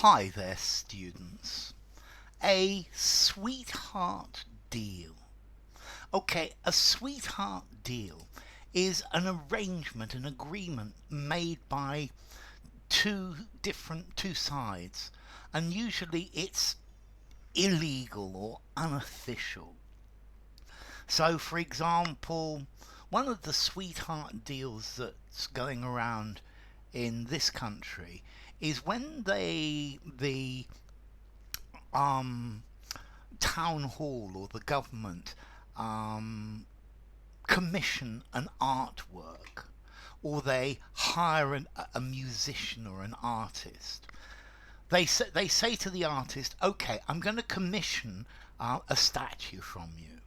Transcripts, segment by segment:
Hi there, students. A sweetheart deal. Okay, a sweetheart deal is an arrangement, an agreement made by two sides, and usually it's illegal or unofficial. So, for example, one of the sweetheart deals that's going around in this country is when the um, town hall or the government um, commission an artwork, or they hire a musician or an artist. They say to the artist, okay, I'm going to commission a statue from you,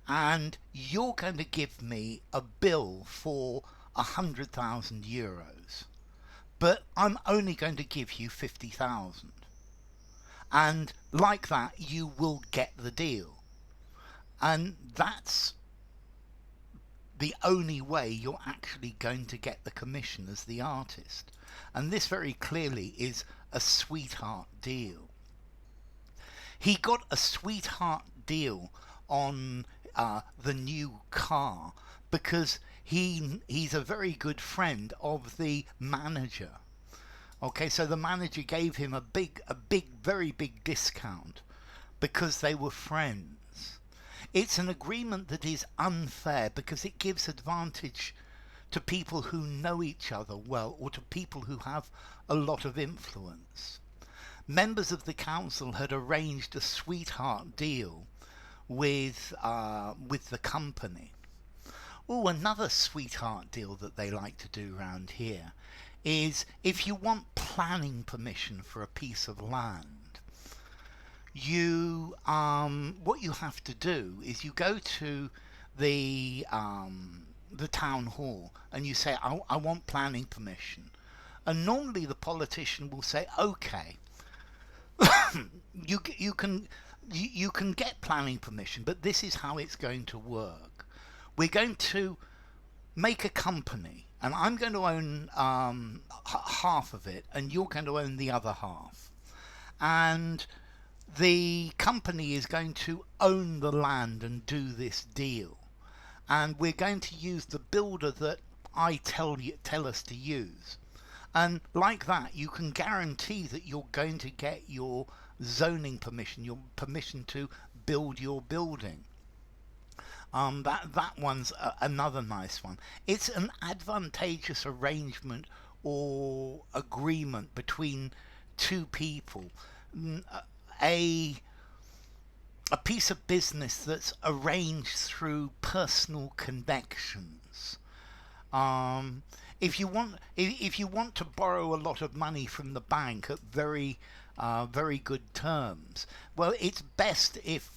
and you're going to give me a bill for 100,000 euros, but I'm only going to give you 50,000. And like that, you will get the deal. And that's the only way you're actually going to get the commission as the artist. And this very clearly is a sweetheart deal. He got a sweetheart deal on the new car because he's a very good friend of the manager. Okay, so the manager gave him a very big discount because they were friends. It's an agreement that is unfair because it gives advantage to people who know each other well, or to people who have a lot of influence. Members of the council had arranged a sweetheart deal with the company. Oh, another sweetheart deal that they like to do around here is if you want planning permission for a piece of land, you what you have to do is you go to the town hall and you say, I want planning permission, and normally the politician will say, okay, you can get planning permission, but this is how it's going to work. We're going to make a company, and I'm going to own half of it, and you're going to own the other half. And the company is going to own the land and do this deal. And we're going to use the builder that I tell us to use. And like that, you can guarantee that you're going to get your zoning permission, your permission to build your building. That one's another nice one. It's an advantageous arrangement or agreement between two people. A piece of business that's arranged through personal connections. If you want to borrow a lot of money from the bank at very good terms, well, it's best if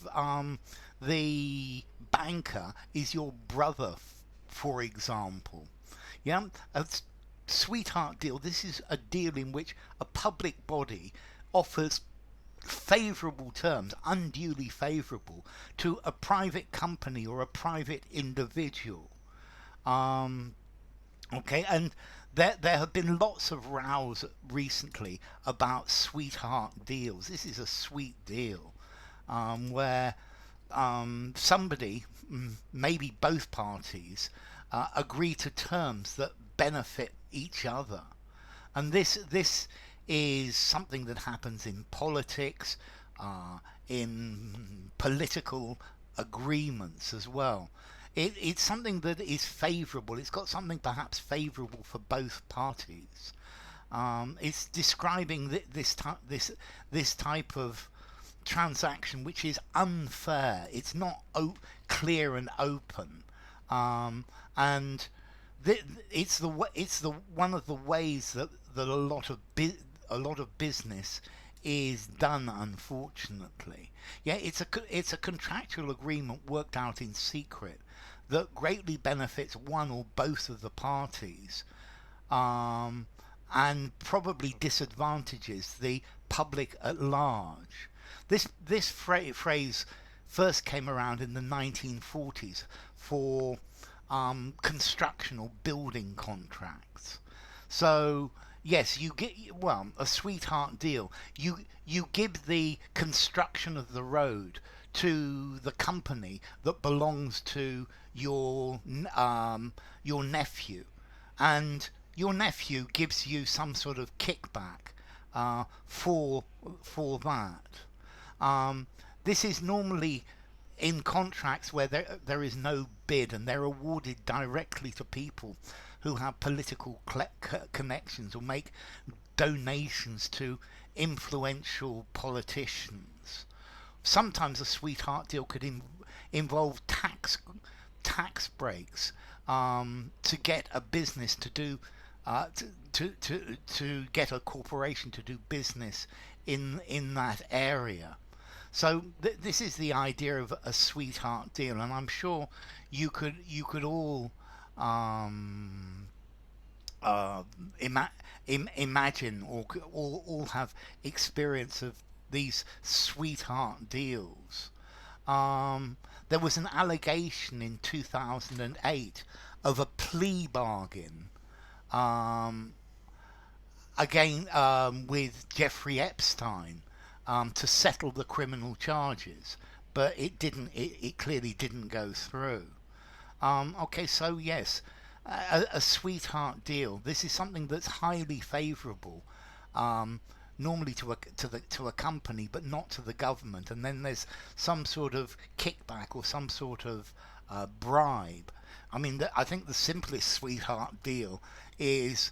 the banker is your brother, for example. Yeah, a sweetheart deal. This is a deal in which a public body offers favourable terms, unduly favourable, to a private company or a private individual. Okay, and there have been lots of rows recently about sweetheart deals. This is a sweet deal where somebody, maybe both parties, agree to terms that benefit each other. And this is something that happens in politics, in political agreements as well. It's something that is favourable. It's got something perhaps favourable for both parties. It's describing this type of transaction which is unfair. It's not clear and open, and it's the one of the ways that a lot of business is done, unfortunately. Yeah, it's a contractual agreement worked out in secret that greatly benefits one or both of the parties, and probably disadvantages the public at large. This phrase first came around in the 1940s for construction or building contracts. So Yes, you get, well, a sweetheart deal. You give the construction of the road to the company that belongs to your nephew, and your nephew gives you some sort of kickback for that. Um, this is normally in contracts where there is no bid, and they're awarded directly to people who have political connections or make donations to influential politicians. Sometimes a sweetheart deal could involve tax breaks to get a business to do to get a corporation to do business in that area. So this is the idea of a sweetheart deal, and I'm sure you could all um, uh, imagine or all have experience of these sweetheart deals. There was an allegation in 2008 of a plea bargain um, again with Jeffrey Epstein to settle the criminal charges, but it didn't. It clearly didn't go through. Okay, so yes, a sweetheart deal. This is something that's highly favourable, normally to a company, but not to the government. And then there's some sort of kickback or some sort of bribe. I mean, I think the simplest sweetheart deal is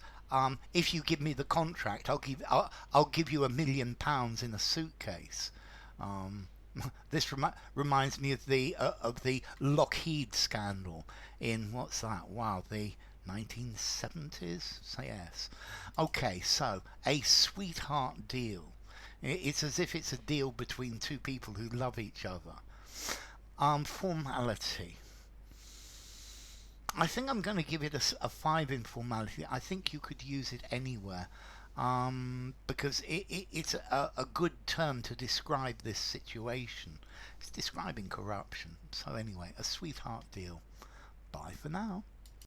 if you give me the contract, I'll give you £1 million in a suitcase. Um, this reminds me of the Lockheed scandal in what's that? Wow, the 1970s. So yes. Okay, so a sweetheart deal. It's as if it's a deal between two people who love each other. Formality. I think I'm going to give it a 5 in formality. I think you could use it anywhere because it's a good term to describe this situation. It's describing corruption. So anyway, a sweetheart deal. Bye for now.